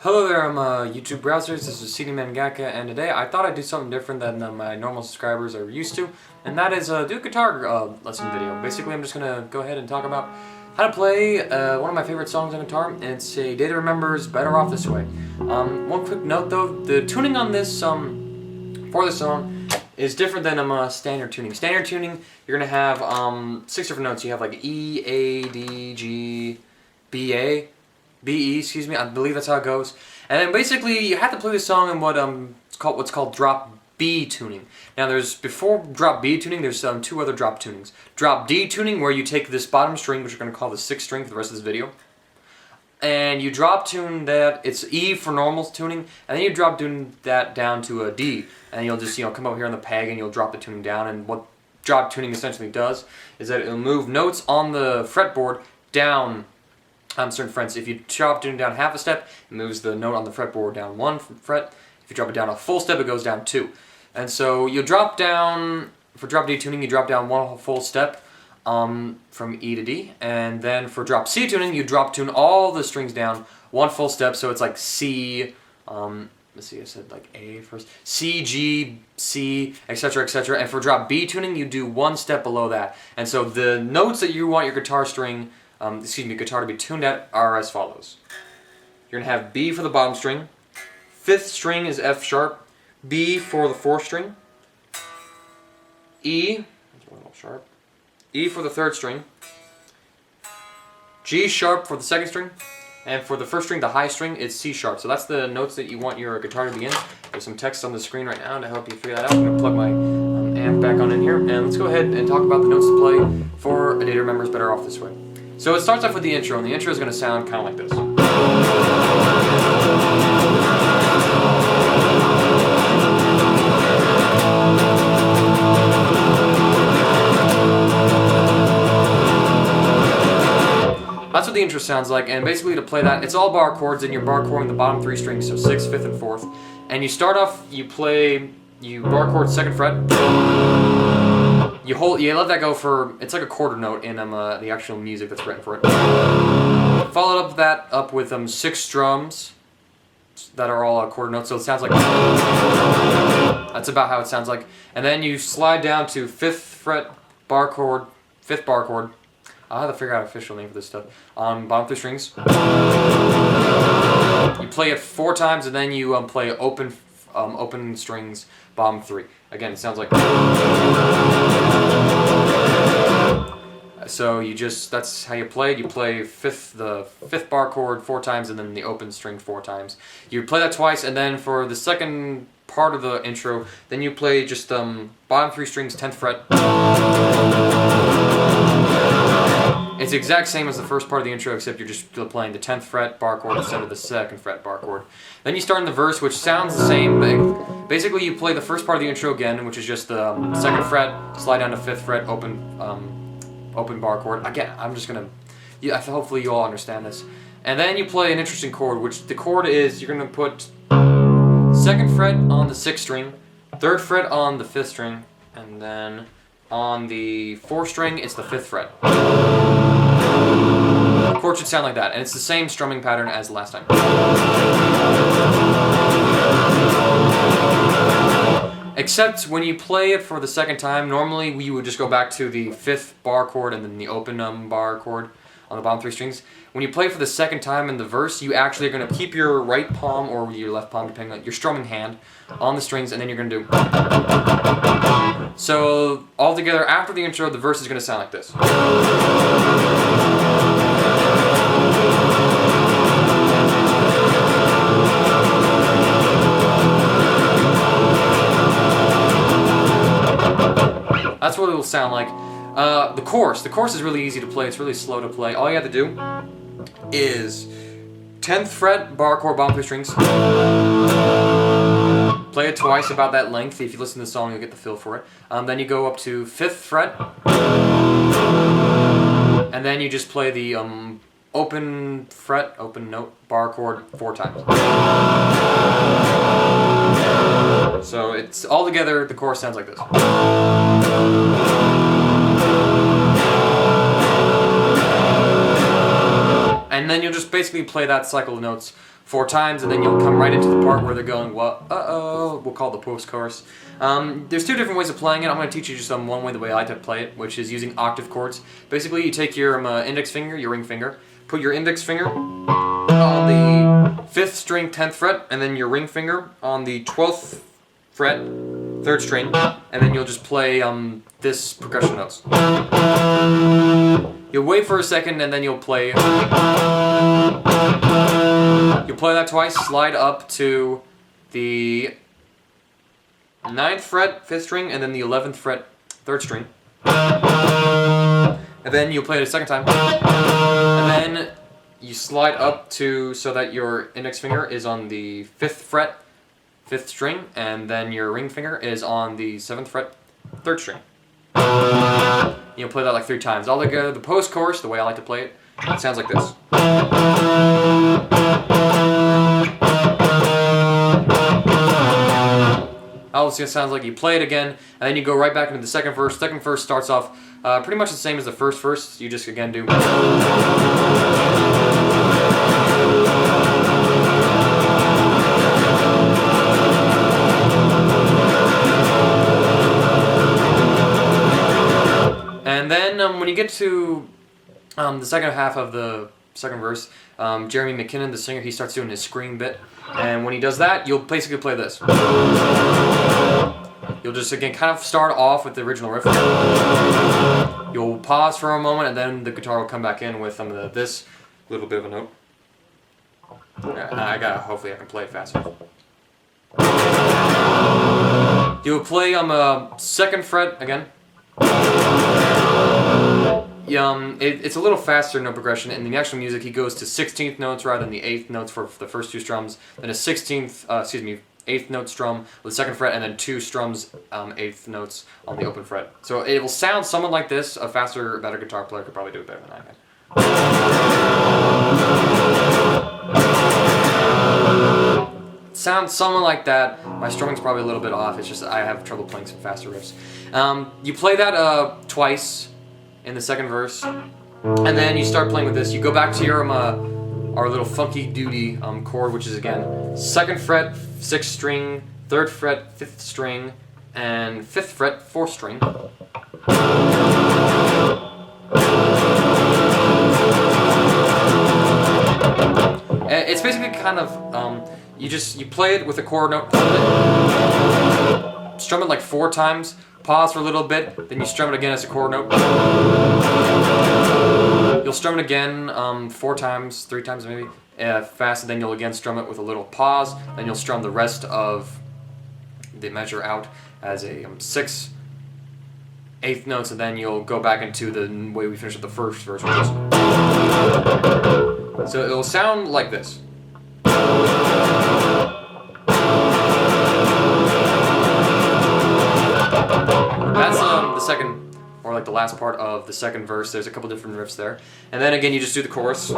Hello there, I'm YouTube Browsers, this is CD Mangaka, and today I thought I'd do something different than my normal subscribers are used to, and that is do a guitar lesson video. Basically, I'm just going to go ahead and talk about how to play one of my favorite songs on guitar. It's a Data Remember's Better Off This Way. One quick note though, the tuning on this, for this song, is different than standard tuning. Standard tuning, you're going to have 6 different notes. You have like E, A, D, G, B, excuse me, I believe that's how it goes. And then basically you have to play the song in what's called drop B tuning. Now before drop B tuning, there's 2 other drop tunings. Drop D tuning, where you take this bottom string, which we're going to call the 6th string for the rest of this video, and you drop tune that, it's E for normal tuning, and then you drop tune that down to a D, and you'll just come over here on the peg and you'll drop the tuning down. And what drop tuning essentially does is that it'll move notes on the fretboard down on certain frets. If you drop tuning down half a step, it moves the note on the fretboard down 1 fret. If you drop it down a full step, it goes down 2. And so you drop down, for drop D tuning, you drop down 1 full step from E to D. And then for drop C tuning, you drop tune all the strings down 1 full step. So it's like C, let's see, I said like A first, C, G, C, etc., etc. And for drop B tuning, you do 1 step below that. And so the notes that you want your guitar to be tuned at are as follows. You're going to have B for the bottom string, 5th string is F sharp, B for the 4th string, E, that's one little sharp, E for the 3rd string, G sharp for the 2nd string, and for the 1st string, the high string, it's C sharp. So that's the notes that you want your guitar to be in. There's some text on the screen right now to help you figure that out. I'm going to plug my amp back on in here, and let's go ahead and talk about the notes to play for A Data Remember's Better Off This Way. So it starts off with the intro, and the intro is going to sound kind of like this. That's what the intro sounds like, and basically to play that, it's all bar chords, and you're bar chording the bottom 3 strings, so 6th, 5th, and 4th. And you start off, you bar chord 2nd fret. You let that go for, it's like a quarter note in the actual music that's written for it. Followed up with 6 strums that are all quarter notes, so it sounds like, that's about how it sounds like. And then you slide down to 5th fret bar chord, 5th bar chord. I'll have to figure out an official name for this stuff. On bottom 3 strings. You play it 4 times, and then you play open strings, bottom 3. Again, it sounds like. So that's how you play it. You play the 5th bar chord 4 times, and then the open string 4 times. You play that twice, and then for the second part of the intro, then you play just bottom 3 strings, 10th fret. It's the exact same as the first part of the intro, except you're just playing the 10th fret bar chord instead of the 2nd fret bar chord. Then you start in the verse, which sounds the same. Basically, you play the first part of the intro again, which is just the 2nd fret, slide down to 5th fret, open bar chord. Again, I'm just gonna. Hopefully, you all understand this. And then you play an interesting chord, which the chord is you're gonna put 2nd fret on the 6th string, 3rd fret on the 5th string, and then on the 4th string, it's the 5th fret. The chord should sound like that, and it's the same strumming pattern as last time. Except when you play it for the 2nd time, normally you would just go back to the 5th bar chord and then the open bar chord on the bottom 3 strings. When you play for the 2nd time in the verse, you actually are going to keep your right palm or your left palm, depending on your strumming hand, on the strings, and then you're going to do. So all together, after the intro, the verse is going to sound like this. That's what it will sound like. The chorus is really easy to play. It's really slow to play. All you have to do is 10th fret bar chord bottom 3 strings. Play it twice, about that length. If you listen to the song, you'll get the feel for it. Then you go up to 5th fret, and then you just play the open note bar chord 4 times. So it's all together. The chorus sounds like this. And then you'll just basically play that cycle of notes 4 times, and then you'll come right into the part where they're going, what, uh-oh, we'll call it the post-chorus. There's 2 different ways of playing it. I'm going to teach you just one way, the way I like to play it, which is using octave chords. Basically, you take your index finger, your ring finger, put your index finger on the 5th string, 10th fret, and then your ring finger on the 12th fret, 3rd string, and then you'll just play this progression notes. You'll wait for a second, and then you'll play. You'll play that twice, slide up to the 9th fret, 5th string, and then the 11th fret, 3rd string. And then you'll play it a second time. And then you slide up to so that your index finger is on the 5th fret, 5th string, and then your ring finger is on the 7th fret, 3rd string. You'll play that like 3 times. All together, the post-chorus, the way I like to play it, it sounds like this. Obviously, it sounds like you play it again, and then you go right back into the second verse. Second verse starts off pretty much the same as the first verse. You just again do. And then when you get to the second half of the second verse, Jeremy McKinnon, the singer, he starts doing his scream bit. And when he does that, you'll basically play this. You'll just, again, kind of start off with the original riff. You'll pause for a moment, and then the guitar will come back in with this little bit of a note. Hopefully I can play it faster. You'll play on the 2nd fret again. It's a little faster note progression. In the actual music, he goes to 16th notes rather than the 8th notes for the first 2 strums. Then a 8th note strum with the 2nd fret, and then 2 strums, 8th notes on the open fret. So it will sound somewhat like this. A faster, better guitar player could probably do it better than I can. Sounds somewhat like that. My strumming's probably a little bit off. It's just I have trouble playing some faster riffs. You play that twice in the second verse, and then you start playing with this. You go back to your our little funky doody chord, which is again 2nd fret, 6th string, 3rd fret, 5th string, and 5th fret, 4th string. It's basically kind of you play it with a chord note, strum it like 4 times. Pause for a little bit, then you strum it again as a chord note. You'll strum it again 4 times, 3 times maybe, fast, and then you'll again strum it with a little pause. Then you'll strum the rest of the measure out as a 6 8th notes, and then you'll go back into the way we finished with the first verse. So it'll sound like this. That's the second, or like the last part of the second verse. There's a couple different riffs there. And then again, you just do the chorus.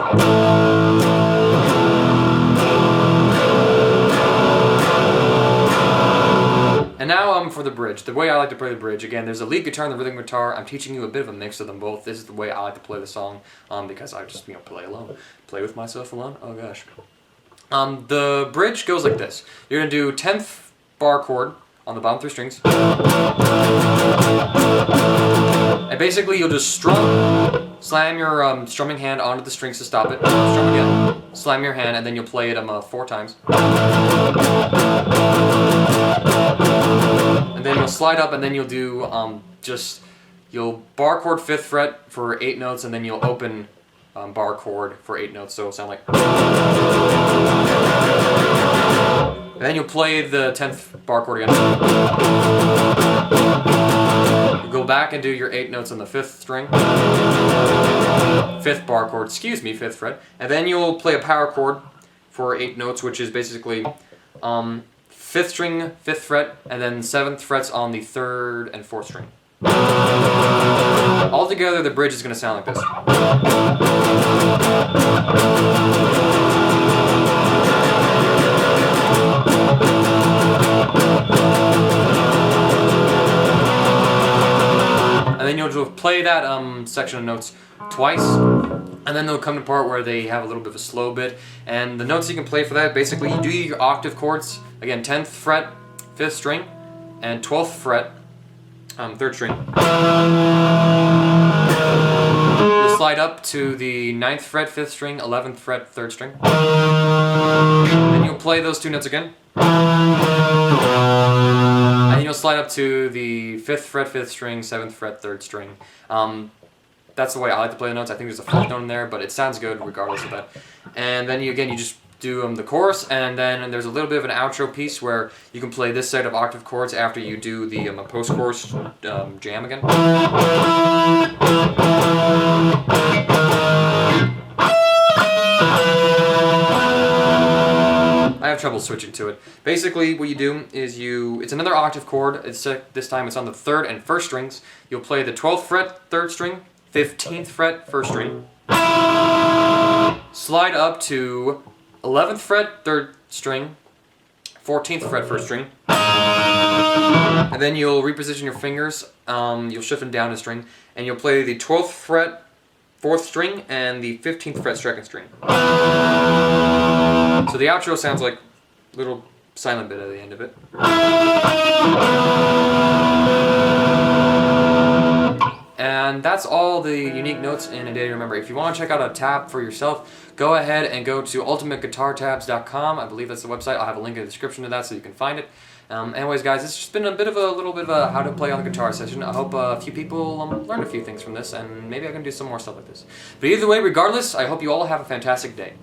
And now for the bridge. The way I like to play the bridge, again, there's a lead guitar and the rhythm guitar. I'm teaching you a bit of a mix of them both. This is the way I like to play the song because I just play alone. Play with myself alone? Oh gosh. The bridge goes like this. You're going to do 10th bar chord on the bottom 3 strings. And basically you'll just strum, slam your strumming hand onto the strings to stop it, strum again, slam your hand, and then you'll play it 4 times. And then you'll slide up, and then you'll do you'll bar chord 5th fret for 8 notes, and then you'll open bar chord for 8 notes, so it'll sound like. And then you'll play the 10th bar chord again. You go back and do your 8 notes on the 5th string. 5th bar chord, 5th fret. And then you'll play a power chord for 8 notes, which is basically 5th string, 5th fret, and then 7th frets on the 3rd and 4th string. Altogether, the bridge is going to sound like this. And then you'll play that section of notes twice, And then they'll come to part where they have a little bit of a slow bit. And the notes you can play for that, basically you do your octave chords. Again, 10th fret, 5th string, and 12th fret, 3rd string. You'll slide up to the 9th fret, 5th string, 11th fret, 3rd string. Then you'll play those 2 notes again. And you'll slide up to the 5th fret, 5th string, 7th fret, 3rd string. That's the way I like to play the notes. I think there's a 4th note in there, but it sounds good regardless of that. And then you just do the chorus, and then there's a little bit of an outro piece where you can play this set of octave chords after you do the post-chorus jam again. I have trouble switching to it. Basically, what you do is it's another octave chord. This time it's on the 3rd and 1st strings. You'll play the 12th fret, 3rd string, 15th fret, 1st string. Slide up to 11th fret, 3rd string, 14th fret, 1st string. And then you'll reposition your fingers, you'll shift them down a string, and you'll play the 12th fret, 4th string, and the 15th fret, 2nd string. So the outro sounds like a little silent bit at the end of it. And that's all the unique notes in A Day to Remember. If you want to check out a tab for yourself, go ahead and go to ultimateguitartabs.com. I believe that's the website. I'll have a link in the description to that so you can find it. Anyways, guys, it's just been a little bit of a how to play on the guitar session. I hope a few people learned a few things from this, and maybe I can do some more stuff like this. But either way, regardless, I hope you all have a fantastic day.